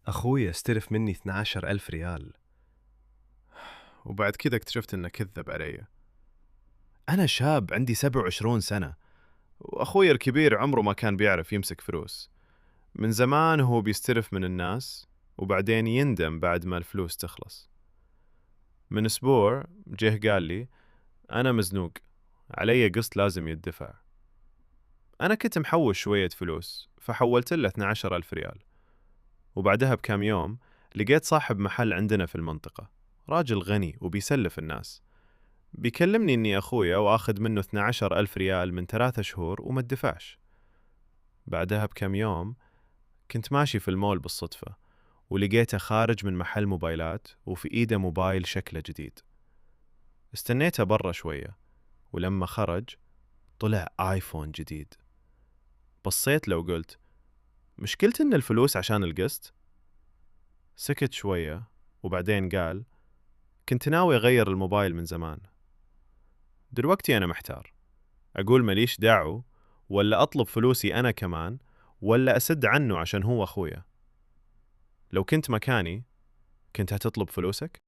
أخوي استلف مني 12,000 ريال. وبعد كذا اكتشفت إنه كذب علي. أنا شاب عندي 27 سنة. وأخوي الكبير عمره ما كان بيعرف يمسك فلوس. من زمان هو بيستلف من الناس وبعدين يندم بعد ما الفلوس تخلص. من أسبوع جه قال لي أنا مزنوق، علي قسط لازم يدفع. أنا كنت محوش شوية فلوس فحولت له 12,000 ريال. وبعدها بكام يوم لقيت صاحب محل عندنا في المنطقة، راجل غني وبيسلف الناس، بيكلمني إني أخويا وآخذ منه 12,000 ريال من 3 شهور وما ادفعش. بعدها بكام يوم كنت ماشي في المول بالصدفة ولقيته خارج من محل موبايلات وفي إيده موبايل شكله جديد. استنيته برا شوية، ولما خرج طلع آيفون جديد. بصيت له وقلت مش قلت إن الفلوس عشان القسط؟ سكت شوية وبعدين قال كنت ناوي أغير الموبايل من زمان. دلوقتي أنا محتار، أقول ماليش دعوة ولا أطلب فلوسي أنا كمان ولا أسد عنه عشان هو أخويا. لو كنت مكاني كنت هتطلب فلوسك؟